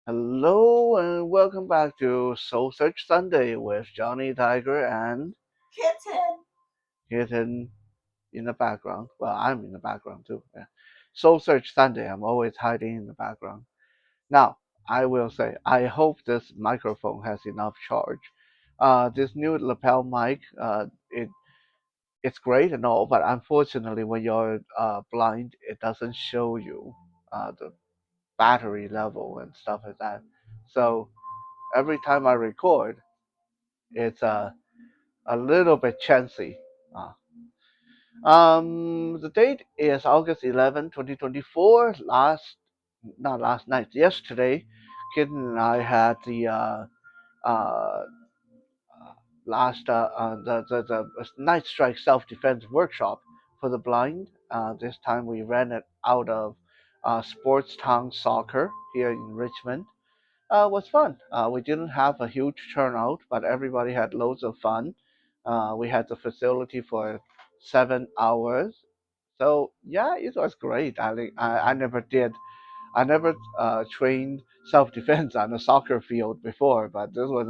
Hello and welcome back to Soul Search Sunday with Johnny Tiger and Kitten. Kitten in the background. Well, I'm in the background too. Yeah. Soul Search Sunday. I'm always hiding in the background. Now, I will say, I hope this microphone has enough charge. This new lapel mic, it's great and all, but unfortunately, when you're blind, it doesn't show you the battery level and stuff like that. So every time I record, it's a little bit chancy. Uh, the date is August 11, 2024. Not last night, yesterday, Kitten and I had the uh, the Night Strike Self Defense Workshop for the blind. This time we ran it out of Sports Town Soccer here in Richmond. Was fun. We didn't have a huge turnout, but everybody had loads of fun. We had the facility for 7 hours, so yeah, it was great. I never did. I never trained self-defense on a soccer field before, but this was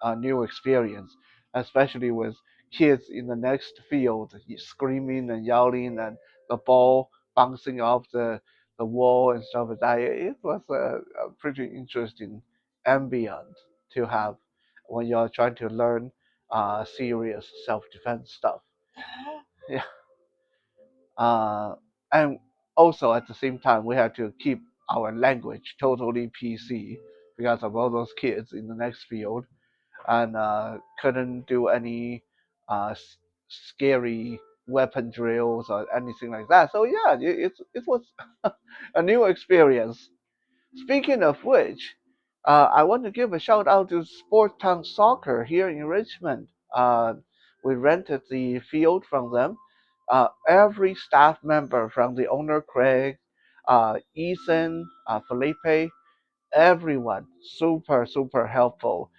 a new experience, especially with kids in the next field screaming and yelling and the ball bouncing off the wall and stuff like that. It was a pretty interesting ambient to have when you're trying to learn serious self-defense stuff. Yeah. And also at the same time, we had to keep our language totally PC because of all those kids in the next field and couldn't do any scary weapon drills or anything like that. So yeah, it was a new experience. Speaking of which, I want to give a shout out to Sport Town Soccer here in Richmond. We rented the field from them. Every staff member, from the owner Craig, Ethan, Felipe, everyone super helpful.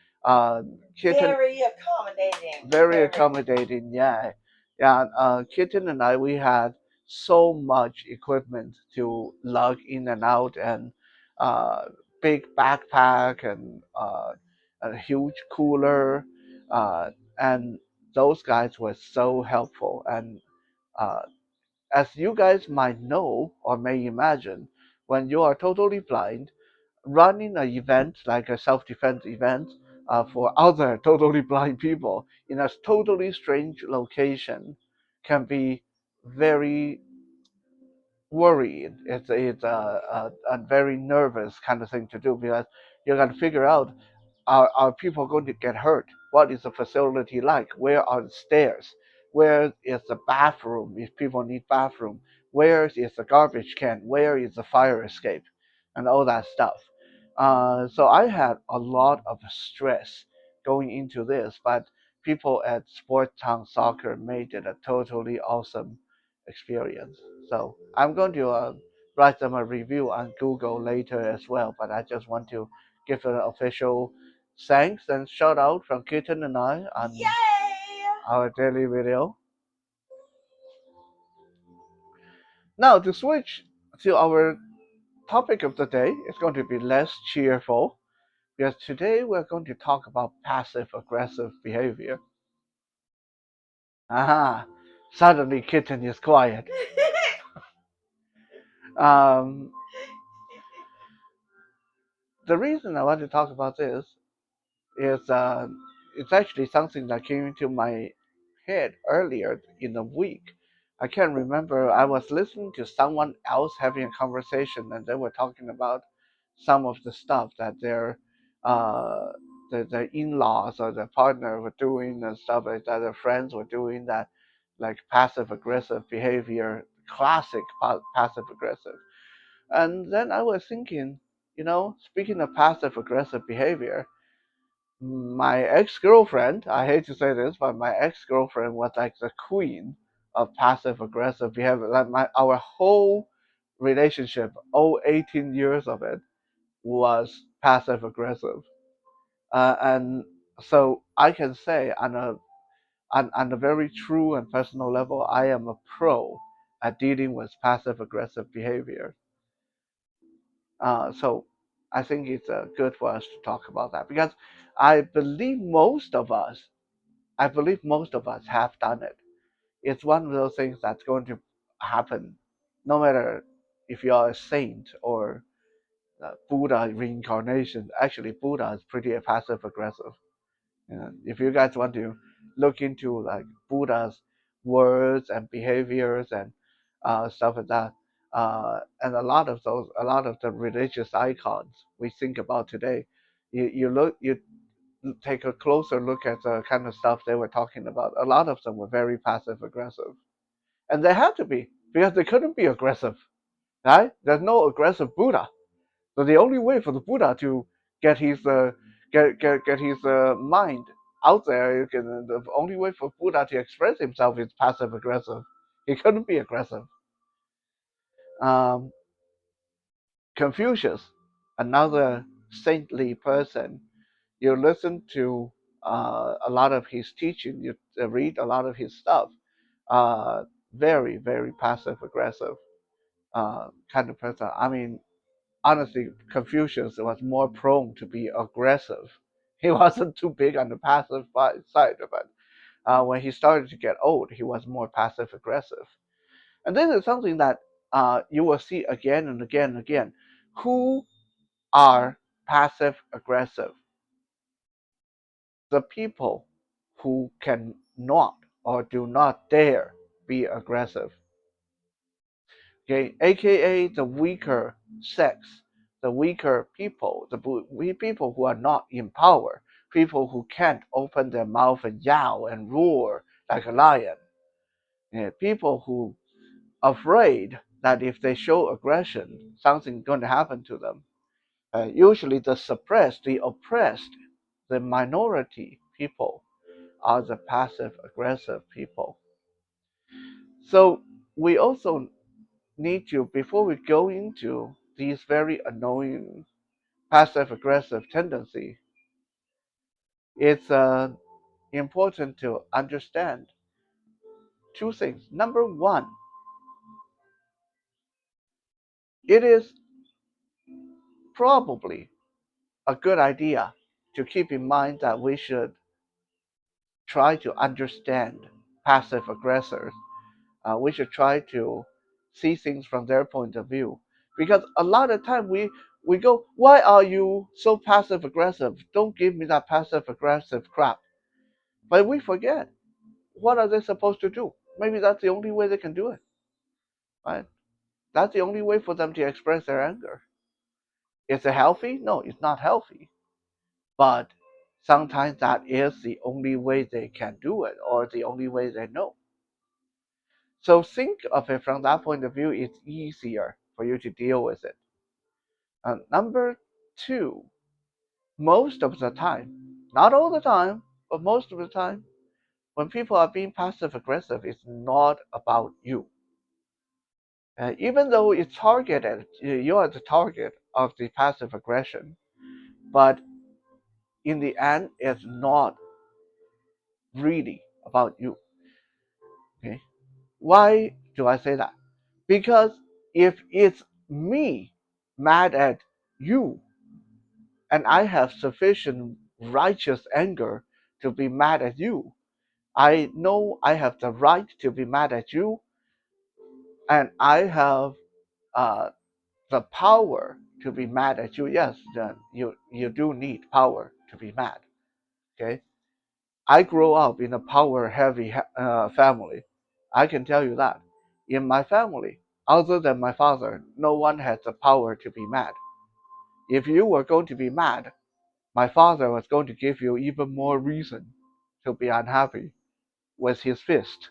Kitten, Very accommodating. very accommodating. Yeah, yeah. Kitten and I, we had so much equipment to lug in and out, and uh, big backpack and a huge cooler, uh, and those guys were so helpful. And uh, as you guys might know or may imagine, when you are totally blind, running an event like a self-defense event for other totally blind people in a totally strange location can be very worrying. It's a very nervous kind of thing to do because you got to figure out, are people going to get hurt? What is the facility like? Where are the stairs? Where is the bathroom if people need bathroom? Where is the garbage can? Where is the fire escape? And all that stuff. So I had a lot of stress going into this, but people at Sport Town Soccer made it a totally awesome experience. So I'm going to write them a review on Google later as well, but I just want to give an official thanks and shout out from Kitten and I on Yay! our daily video. Now to switch to our topic of the day, it's going to be less cheerful because today we're going to talk about passive aggressive behavior. Aha! Suddenly Kitten is quiet. Um, the reason I want to talk about this is it's actually something that came into my head earlier in the week. I can't remember. I was listening to someone else having a conversation, and they were talking about some of the stuff that uh, their in-laws or their partner were doing and stuff like that. Their friends were doing that, like passive aggressive behavior, classic passive aggressive. And then I was thinking, speaking of passive aggressive behavior, my ex-girlfriend, I hate to say this, but my ex-girlfriend was like the queen of passive aggressive behavior. Like our whole relationship, all 18 years of it, was passive aggressive. And so I can say on a very true and personal level, I am a pro at dealing with passive aggressive behavior. So I think it's good for us to talk about that because I believe most of us, I believe most of us have done it. It's one of those things that's going to happen no matter if you are a saint or Buddha reincarnation. Actually, Buddha is pretty passive aggressive. If you guys want to look into like Buddha's words and behaviors and stuff like that, and a lot of the religious icons we think about today, you take a closer look at the kind of stuff they were talking about. A lot of them were very passive aggressive, and they had to be because they couldn't be aggressive, right? There's no aggressive Buddha. So the only way for the Buddha to get his get his mind out there, the only way for Buddha to express himself is passive aggressive. He couldn't be aggressive. Um, Confucius, another saintly person, you listen to a lot of his teaching, you read a lot of his stuff. Very passive aggressive kind of person. I mean, honestly, Confucius was more prone to be aggressive. He wasn't too big on the passive side of it. When he started to get old, he was more passive aggressive. And this is something that you will see again and again and again. Who are passive aggressive? The people who can not or do not dare be aggressive. Okay, aka the weaker sex, the weaker people, the people who are not in power, people who can't open their mouth and yowl and roar like a lion, people who afraid that if they show aggression, something's going to happen to them. Usually, the suppressed, the oppressed, the minority people are the passive aggressive people. So we also need to, before we go into these very annoying passive aggressive tendency, it's important to understand two things. Number one, it is probably a good idea to keep in mind that we should try to understand passive aggressors. We should try to see things from their point of view. Because a lot of time we go, why are you so passive aggressive? Don't give me that passive aggressive crap. But we forget, what are they supposed to do? Maybe that's the only way they can do it, right? That's the only way for them to express their anger. Is it healthy? No, it's not healthy. But sometimes that is the only way they can do it or the only way they know. So think of it from that point of view, it's easier for you to deal with it. And number two, most of the time, not all the time, but most of the time, when people are being passive aggressive, it's not about you. Even though it's targeted, you are the target of the passive aggression, but in the end, it's not really about you. Okay? Why do I say that? Because if it's me mad at you, and I have sufficient righteous anger to be mad at you, I know I have the right to be mad at you, and I have uh, the power to be mad at you. Yes, then you do need power to be mad. Okay, I grew up in a power heavy family. I can tell you that in my family, other than my father, no one has the power to be mad. If you were going to be mad, my father was going to give you even more reason to be unhappy with his fist.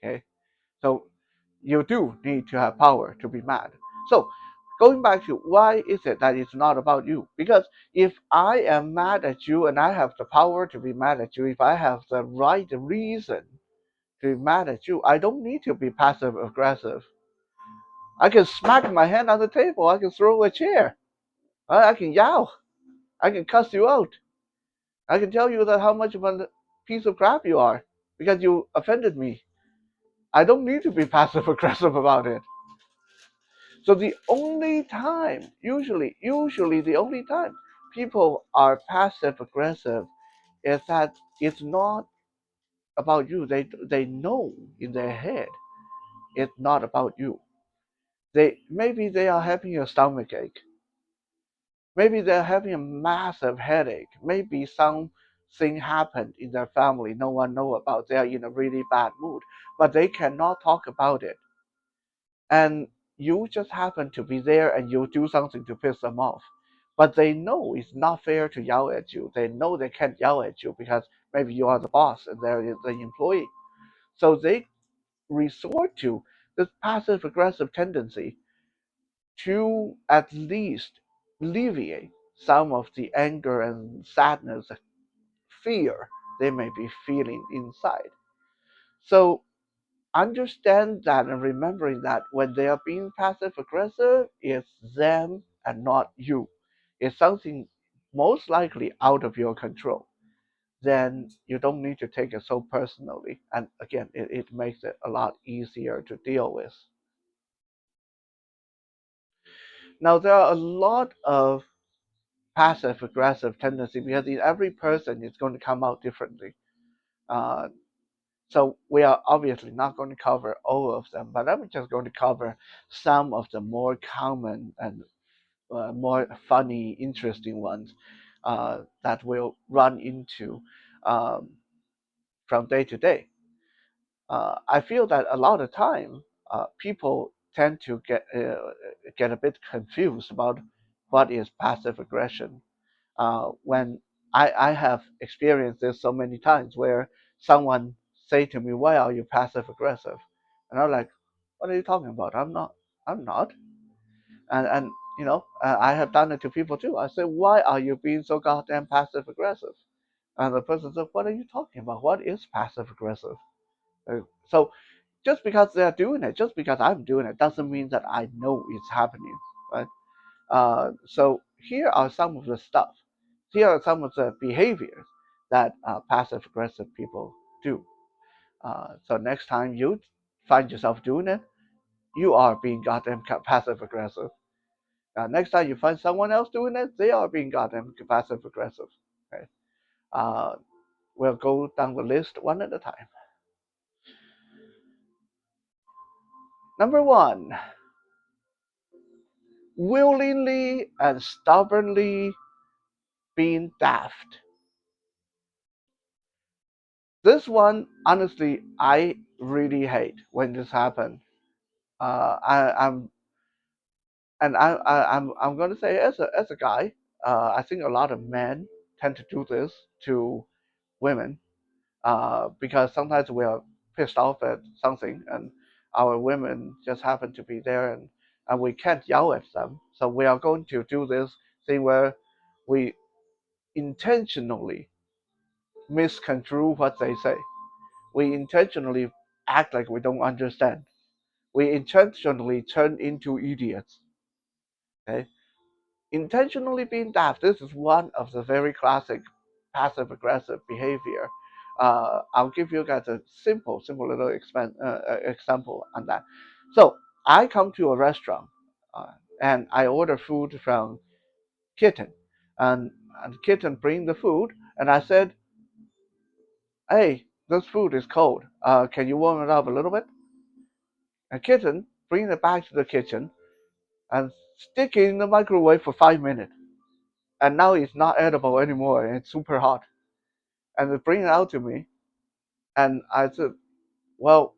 Okay, so you do need to have power to be mad. So going back to why is it that it's not about you? Because if I am mad at you and I have the power to be mad at you, if I have the right reason to be mad at you, I don't need to be passive aggressive. I can smack my hand on the table, I can throw a chair, I can yell, I can cuss you out, I can tell you that how much of a piece of crap you are because you offended me. I don't need to be passive aggressive about it. So the only time, usually the only time people are passive aggressive is that it's not about you. They know in their head it's not about you. They are having a stomach ache. Maybe they're having a massive headache. Maybe something happened in their family no one know about. They are in a really bad mood, but they cannot talk about it. And you just happen to be there and you do something to piss them off. But they know it's not fair to yell at you. They know they can't yell at you because maybe you are the boss and they're the employee. So they resort to this passive aggressive tendency to at least alleviate some of the anger and sadness, fear they may be feeling inside. So understand that and remembering that when they are being passive aggressive, it's them and not you. It's something most likely out of your control. Then you don't need to take it so personally. And again, it makes it a lot easier to deal with. Now, there are a lot of passive aggressive tendency because in every person it's going to come out differently. Uh, so we are obviously not going to cover all of them, but I'm just going to cover some of the more common and more funny, interesting ones that we'll run into um, from day to day. I feel that a lot of time people tend to get a bit confused about what is passive aggression when I have experienced this so many times where someone say to me, "Why are you passive aggressive?" And I'm like, "What are you talking about? I'm not. I'm not." And I have done it to people too. I say, "Why are you being so goddamn passive aggressive?" And the person says, "What are you talking about? What is passive aggressive?" So just because they're doing it, just because I'm doing it, doesn't mean that I know it's happening, right? So here are some of the stuff. Here are some of the behaviors that passive aggressive people do. So next time you find yourself doing it, you are being goddamn passive aggressive. Next time you find someone else doing it, they are being goddamn passive aggressive. Okay. Uh, we'll go down the list one at a time. Number one, willingly and stubbornly being daft. This one, honestly, I really hate when this happens. I'm and I'm going to say as a guy, I think a lot of men tend to do this to women because sometimes we are pissed off at something and our women just happen to be there and we can't yell at them. So we are going to do this thing where we intentionally misconstrue what they say. We intentionally act like we don't understand. We intentionally turn into idiots. Okay? Intentionally being daft. This is one of the very classic passive aggressive behavior. I'll give you guys a simple little example on that. So I come to a restaurant uh, and I order food from Kitten, and, and Kitten bring the food, and I said, "Hey, this food is cold. Can you warm it up a little bit?" And Kitten bring it back to the kitchen and stick it in the microwave for 5 minutes. And now it's not edible anymore and it's super hot. And they bring it out to me and I said, "Well,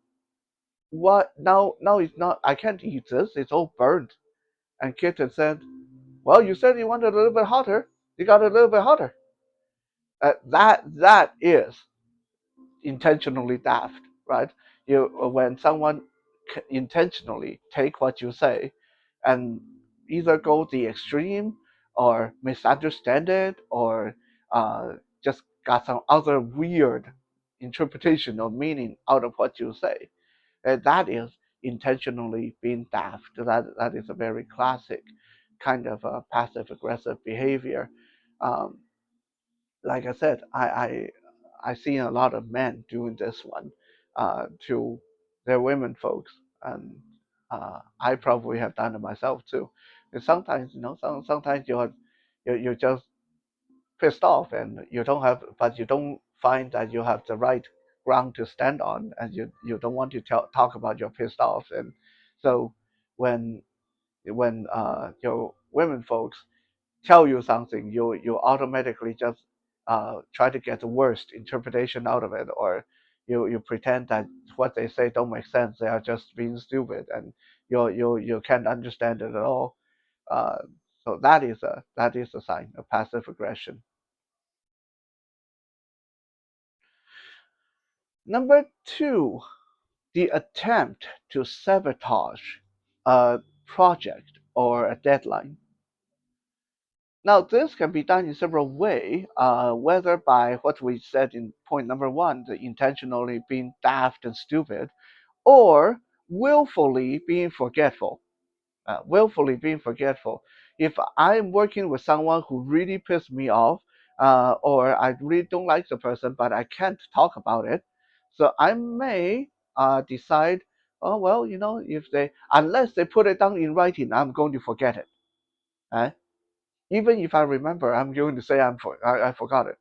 what now it's not I can't eat this, it's all burnt." And Kitten said, "Well, you said you wanted a little bit hotter. You got a little bit hotter." That is intentionally daft, right? When someone intentionally take what you say and either go the extreme or misunderstand it or just got some other weird interpretation or meaning out of what you say. And that is intentionally being daft. That is a very classic kind of passive aggressive behavior. Um, like I said, I seen a lot of men doing this one to their women folks, and I probably have done it myself too. And sometimes, sometimes you're just pissed off and but you don't find that you have the right ground to stand on, and you don't want to talk about your pissed off. And so when your women folks tell you something, you automatically just try to get the worst interpretation out of it, or you pretend that what they say don't make sense. They are just being stupid, and you can't understand it at all. Uh, so that is a sign of passive aggression. Number two, the attempt to sabotage a project or a deadline. Now, this can be done in several ways, whether by what we said in point number one, the intentionally being daft and stupid, or willfully being forgetful. Willfully being forgetful. If I'm working with someone who really pissed me off, or I really don't like the person, but I can't talk about it, so I may decide, oh well, if they unless they put it down in writing, I'm going to forget it. Uh, Even if I remember, I'm going to say I forgot it,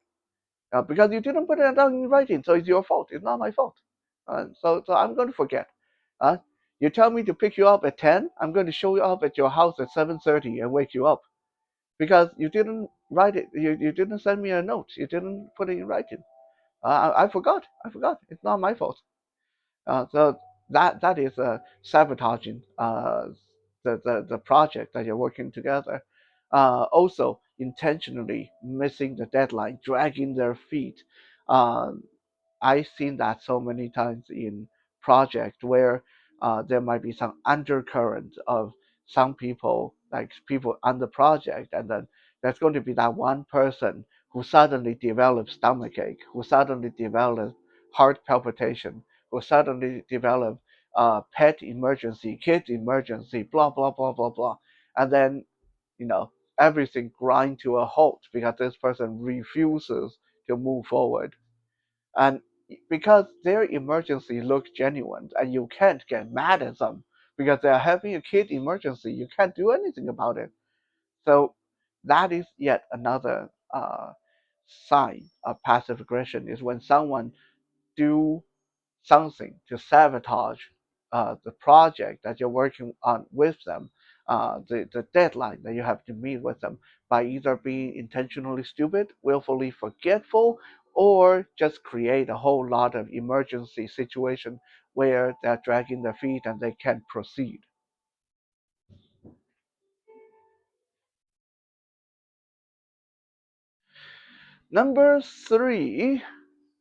because you didn't put it down in writing, so it's your fault. It's not my fault. So I'm going to forget. Uh, you tell me to pick you up at 10, I'm going to show you up at your house at 7:30 and wake you up because you didn't write it. You didn't send me a note. You didn't put it in writing. I forgot. I forgot. It's not my fault. So that is sabotaging the project that you're working together. Also, intentionally missing the deadline, dragging their feet. Um, I've seen that so many times in project where there might be some undercurrent of some people, like people on the project, and then there's going to be that one person who suddenly develops stomachache, who suddenly develops heart palpitation, who suddenly develop pet emergency, kid emergency, blah blah blah blah blah, and then you know everything grind to a halt because this person refuses to move forward. And because their emergency looks genuine and you can't get mad at them because they're having a kid emergency, you can't do anything about it. So that is yet another sign of passive aggression, is when someone do something to sabotage the project that you're working on with them, the deadline that you have to meet with them, by either being intentionally stupid, willfully forgetful, or just create a whole lot of emergency situation where they're dragging their feet and they can't proceed. Number three,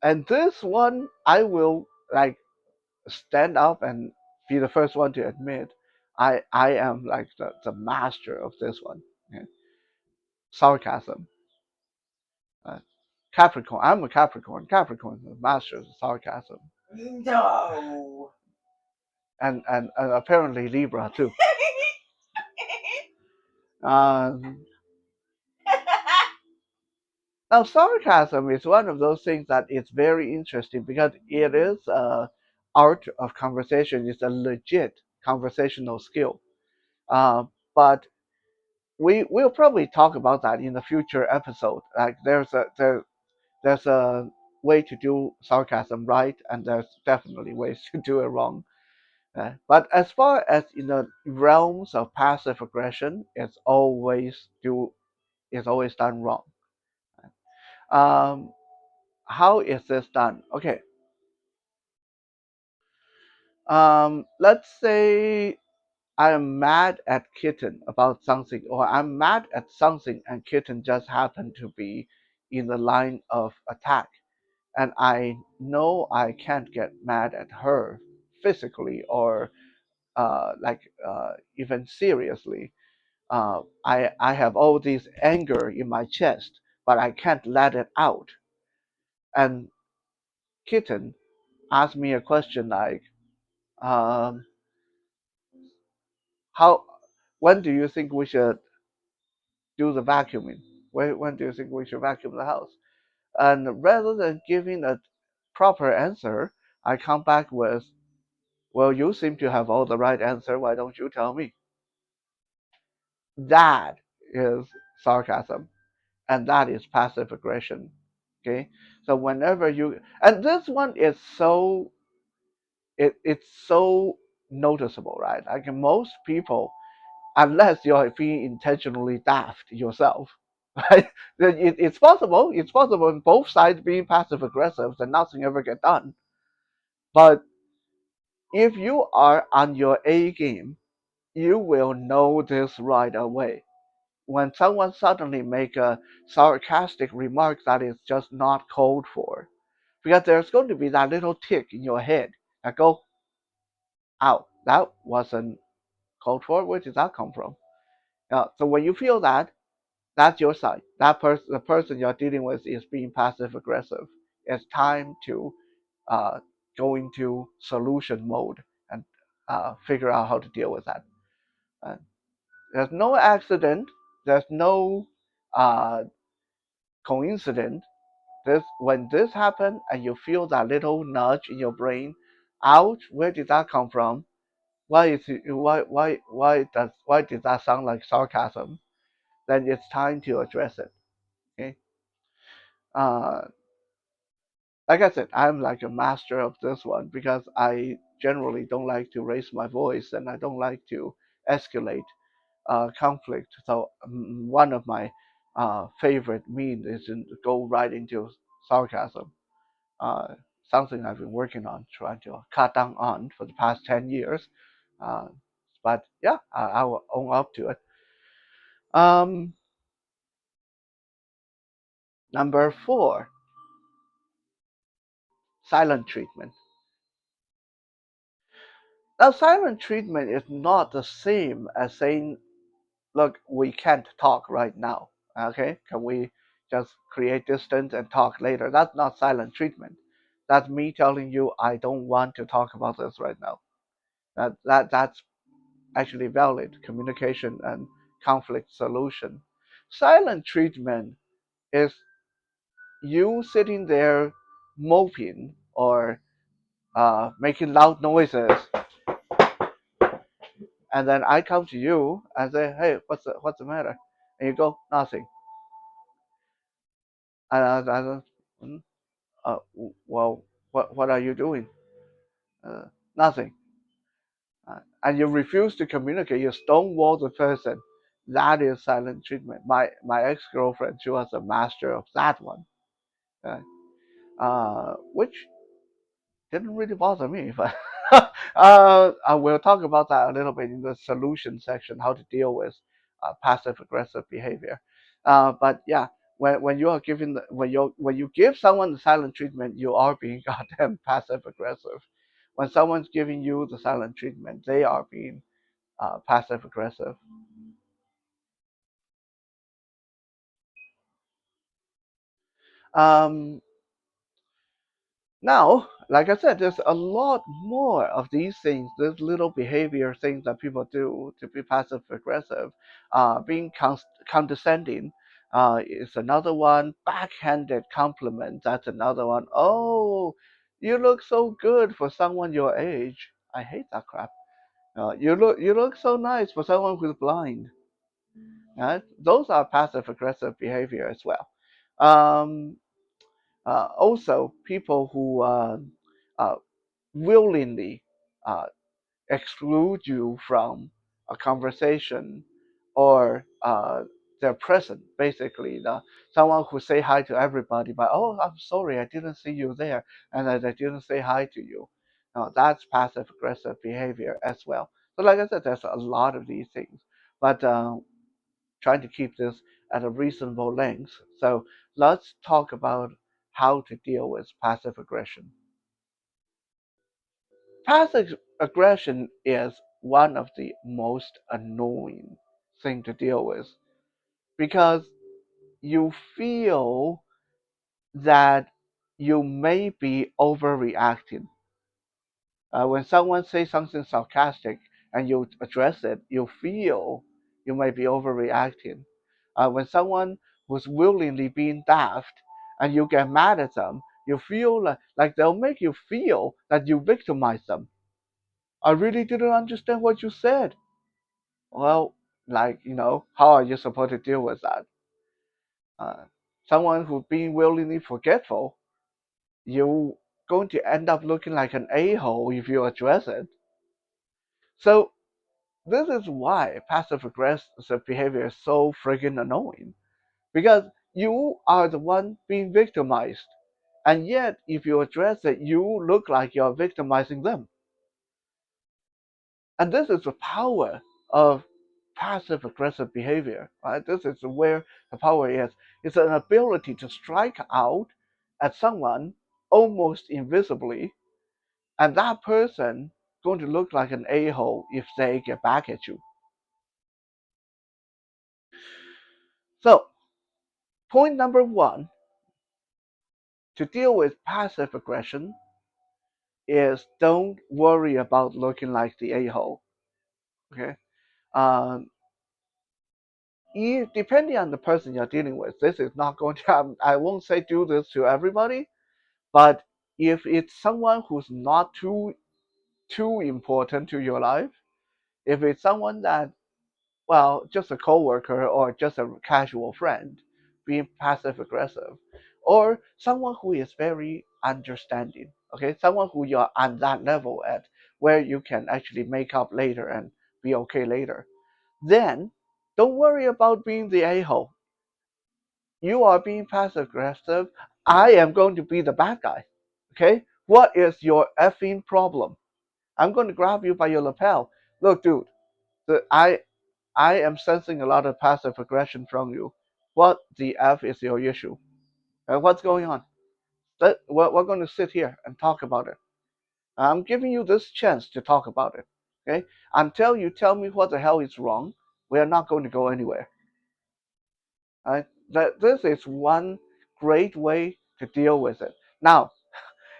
and this one I will like stand up and be the first one to admit I am like the master of this one. Yeah. Sarcasm. Uh, Capricorn. I'm a Capricorn. Capricorn is the master of sarcasm. No. And apparently Libra too. Um, Now sarcasm is one of those things that is very interesting because it is art of conversation. It's a legit conversational skill. But we'll probably talk about that in a future episode. Like there's a way to do sarcasm right, and there's definitely ways to do it wrong. But as far as in the realms of passive aggression, it's always done wrong. Um, how is this done? Okay. Let's say I am mad at Kitten about something, or I'm mad at something, and Kitten just happened to be in the line of attack. And I know I can't get mad at her physically or even seriously. I have all this anger in my chest, but I can't let it out. And Kitten asked me a question like, um, "How? When do you think we should do the vacuuming? When do you think we should vacuum the house?" And rather than giving a proper answer, I come back with, Well, you seem to have all the right answer. Why don't you tell me? That is sarcasm, and that is passive aggression. Okay, so whenever you, and this one is so, it's so noticeable, right? Like most people, unless you're being intentionally daft yourself, right? It's possible. It's possible in both sides being passive aggressive, and nothing ever get done. But if you are on your A game, you will know this right away. When someone suddenly make a sarcastic remark that is just not called for, because there's going to be that little tick in your head that go, "Ow, that wasn't called for. Where did that come from?" So when you feel that, that's your side. The person you're dealing with is being passive aggressive. It's time to uh, go into solution mode and figure out how to deal with that. Uh, there's no accident. There's no uh, coincidence. This when this happened and you feel that little nudge in your brain, ouch, where did that come from? Why did that sound like sarcasm? Then it's time to address it. Okay. Uh, like I said, I'm like a master of this one because I generally don't like to raise my voice and I don't like to escalate conflict. So one of my favorite means is to go right into sarcasm. Uh, Something I've been working on, trying to cut down on for the past 10 years. Uh, but yeah, I will own up to it. Um, Number four, silent treatment. Now, silent treatment is not the same as saying, look, we can't talk right now. Okay, can we just create distance and talk later? That's not silent treatment. That's me telling you I don't want to talk about this right now. That's actually valid communication and conflict solution. Silent treatment is you sitting there moping or making loud noises, and then I come to you and say, "Hey, what's the matter?" And you go, "Nothing." And "Hmm, well, what are you doing?" Uh, Nothing. And you refuse to communicate. You stonewall the person. That is silent treatment. My ex girlfriend, she was a master of that one, uh, which didn't really bother me. But I will talk about that a little bit in the solution section, how to deal with passive aggressive behavior. But yeah, when you are giving when you give someone the silent treatment, you are being goddamn passive aggressive. When someone's giving you the silent treatment, they are being passive aggressive. Um, Now, like I said, there's a lot more of these things, these little behavior things that people do to be passive aggressive. Being condescending is another one. Backhanded compliment, that's another one. Oh, you look so good for someone your age. I hate that crap. You look so nice for someone who's blind. Those are passive aggressive behavior as well. Um, Also, people who uh, willingly uh, exclude you from a conversation or their present. Basically, someone who say hi to everybody, but oh, I'm sorry, I didn't see you there, and I didn't say hi to you. Now, that's passive aggressive behavior as well. So, like I said, there's a lot of these things, but trying to keep this at a reasonable length. So, let's talk about how to deal with passive aggression. Passive aggression is one of the most annoying thing to deal with because you feel that you may be overreacting. When someone says something sarcastic and you address it, you feel you may be overreacting. When someone was willingly being daft and you get mad at them, you feel like they'll make you feel that you victimize them. I really didn't understand what you said. Well, like, how are you supposed to deal with that? Uh, Someone who's being willingly forgetful, you're going to end up looking like an a-hole if you address it. So this is why passive aggressive behavior is so freaking annoying. Because you are the one being victimized. And yet, if you address it, you look like you're victimizing them. And this is the power of passive aggressive behavior, right? This is where the power is. It's an ability to strike out at someone almost invisibly, and that person going to look like an a-hole if they get back at you. So, point number one to deal with passive aggression is don't worry about looking like the a-hole. Okay. Um, Depending on the person you're dealing with, this is not going to. I won't say do this to everybody, but if it's someone who's not too important to your life, if it's someone that, well, just a coworker or just a casual friend, being passive aggressive, or someone who is very understanding, okay, someone who you're on that level at, where you can actually make up later and be okay later, then don't worry about being the a-hole. You are being passive aggressive. I am going to be the bad guy. Okay? What is your effing problem? I'm going to grab you by your lapel. Look, dude, the, I am sensing a lot of passive aggression from you. What the F is your issue? What's going on? We're going to sit here and talk about it. I'm giving you this chance to talk about it. Okay? Until you tell me what the hell is wrong, we are not going to go anywhere. Right? That this is one great way to deal with it. Now,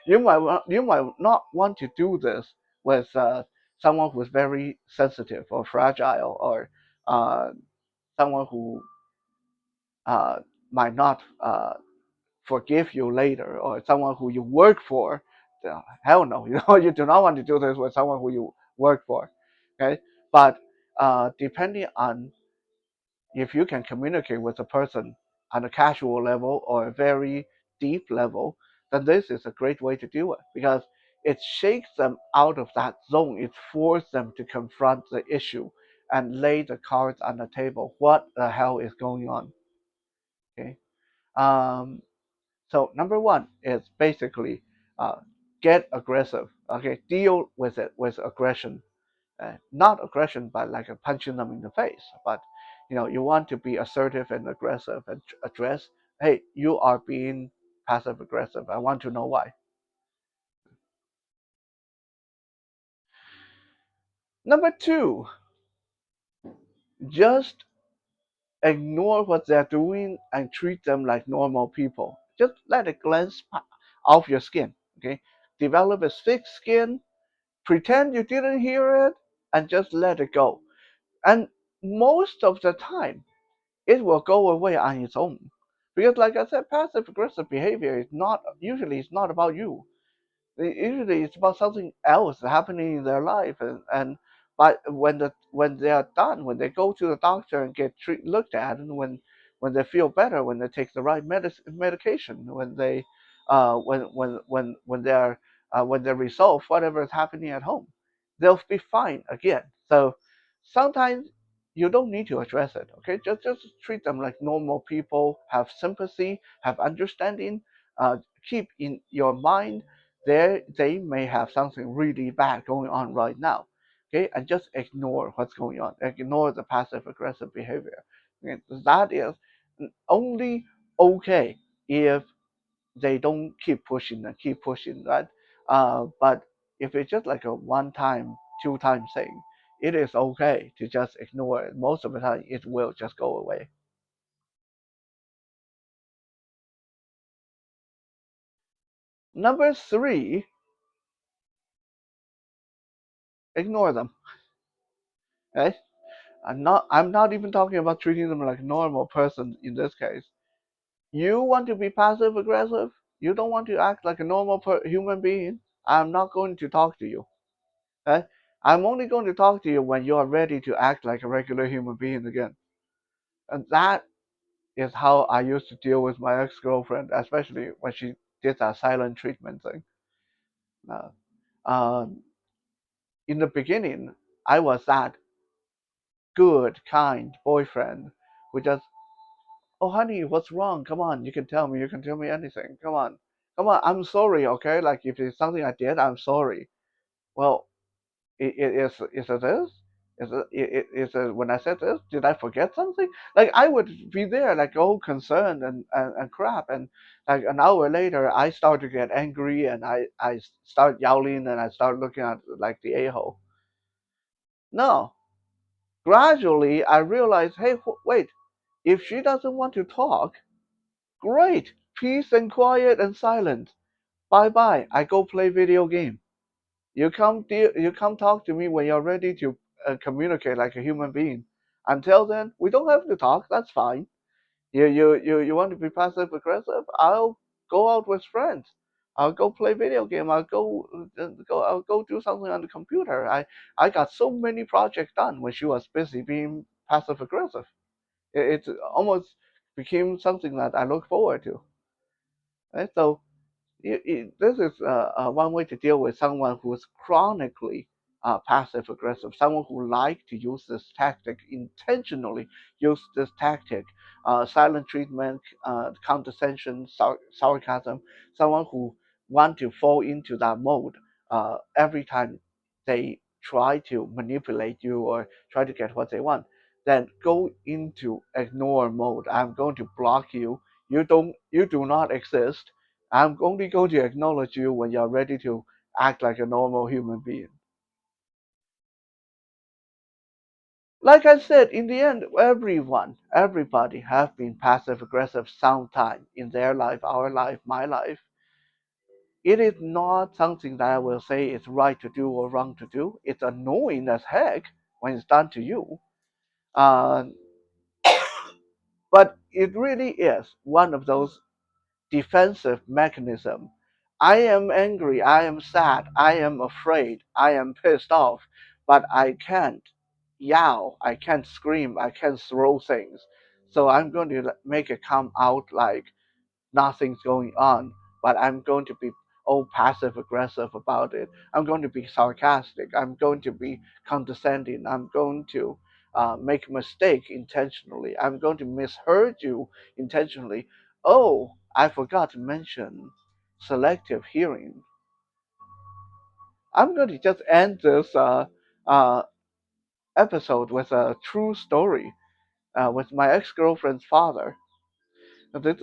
you might not want to do this with someone who's very sensitive or fragile, or uh, someone who uh, might not forgive you later, or someone who you work for. Hell no, you do not want to do this with someone who you work for. Okay, but depending on if you can communicate with a person on a casual level or a very deep level, then this is a great way to do it, because it shakes them out of that zone. It forces them to confront the issue and lay the cards on the table. What the hell is going on? Okay. Um, so number one is basically uh, get aggressive. Okay, deal with it with aggression, not aggression by like a punching them in the face, but you want to be assertive and aggressive and address, hey, you are being passive aggressive. I want to know why. Number two, just ignore what they're doing and treat them like normal people. Just let it glance off your skin. Okay, develop a thick skin, pretend you didn't hear it, and just let it go. And most of the time it will go away on its own. Because, like I said, passive aggressive behavior is not usually it's not about you. Usually it's about something else happening in their life, and but when they are done, when they go to the doctor and get looked at, and when they feel better, when they take the right medication, when they when they're when they resolve whatever is happening at home, they'll be fine again. So sometimes you don't need to address it. Okay, just treat them like normal people, have sympathy, have understanding, keep in your mind they may have something really bad going on right now. Okay, and just ignore what's going on. Ignore the passive aggressive behavior. Okay? That is only okay if they don't keep pushing and keep pushing, right? But if it's just like a one time, two-time thing, it is okay to just ignore it. Most of the time, it will just go away. Number three, ignore them. Okay? I'm not even talking about treating them like a normal person in this case. You want to be passive aggressive? You don't want to act like a normal human being? I'm not going to talk to you. Okay? I'm only going to talk to you when you are ready to act like a regular human being again. And that is how I used to deal with my ex girlfriend, especially when she did that silent treatment thing. Uh, um, in the beginning, I was that good, kind boyfriend who just, oh, honey, what's wrong? Come on, you can tell me. You can tell me anything. Come on. Come on. I'm sorry, okay? Like, if it's something I did, I'm sorry. Well, is it this? Is it when I said this? Did I forget something? Like, I would be there, like, all concerned and crap. And, like, an hour later, I start to get angry and I start yowling and I start looking at, like, the a hole. No. Gradually, I realized, hey, wait, if she doesn't want to talk, great, peace and quiet and silence. Bye bye. I go play video game. You come talk to me when you're ready to communicate like a human being. Until then, we don't have to talk. That's fine. You want to be passive aggressive? I'll go out with friends. I'll go play video game. I'll go do something on the computer. I got so many projects done when she was busy being passive aggressive. It almost became something that I look forward to. Right? So this is one way to deal with someone who is chronically passive aggressive, someone who like to use this tactic intentionally, use this tactic, silent treatment, condescension, sarcasm, someone who want to fall into that mode every time they try to manipulate you or try to get what they want. Then go into ignore mode. I'm going to block you. You do not exist. I'm only going to acknowledge you when you're ready to act like a normal human being. Like I said, in the end, everybody have been passive aggressive sometime in their life, our life, my life. It is not something that I will say is right to do or wrong to do. It's annoying as heck when it's done to you. Uh, but it really is one of those defensive mechanism. I am angry, I am sad, I am afraid, I am pissed off, but I can't yell, I can't scream, I can't throw things. So I'm going to make it come out like nothing's going on, but I'm going to be all passive aggressive about it. I'm going to be sarcastic. I'm going to be condescending. I'm going to make a mistake intentionally. I'm going to misheard you intentionally. Oh, I forgot to mention selective hearing. I'm going to just end this uh, episode with a true story with my ex girlfriend's father. This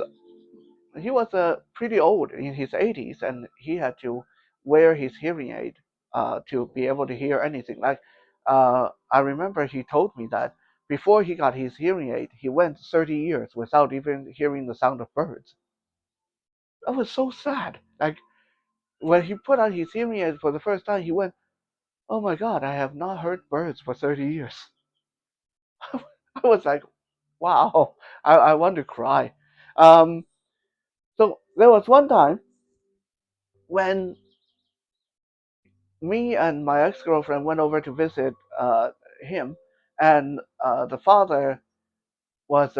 he was pretty old in his 80s and he had to wear his hearing aid to be able to hear anything. Like, I remember he told me that before he got his hearing aid, he went 30 years without even hearing the sound of birds. That was so sad. Like, when he put on his hearing aid for the first time, he went, oh my God, I have not heard birds for 30 years. I was like, wow, I want to cry. Um, so there was one time when me and my ex girlfriend went over to visit him, and the father was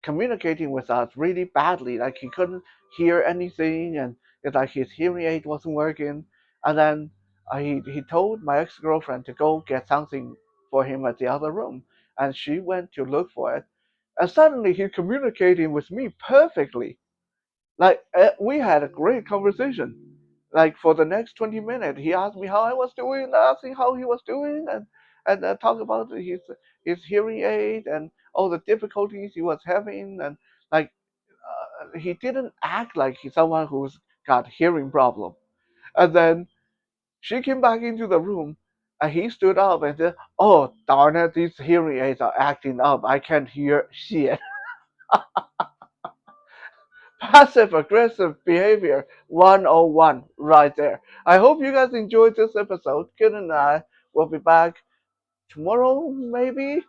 communicating with us really badly. Like, he couldn't hear anything, and it's like his hearing aid wasn't working. And then he told my ex girlfriend to go get something for him at the other room, and she went to look for it. And suddenly he's communicating with me perfectly. Like, we had a great conversation. Like, for the next 20 minutes, he asked me how I was doing, asking how he was doing, and talk about his hearing aid and all the difficulties he was having, and like, he didn't act like he's someone who's got hearing problem. And then she came back into the room, and he stood up and said, "Oh darn it, these hearing aids are acting up. I can't hear shit." Passive aggressive behavior 101 right there. I hope you guys enjoyed this episode. Kid and I will be back tomorrow, maybe,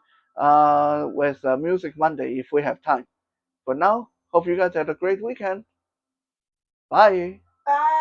with Music Monday if we have time. For now, hope you guys had a great weekend. Bye. Bye.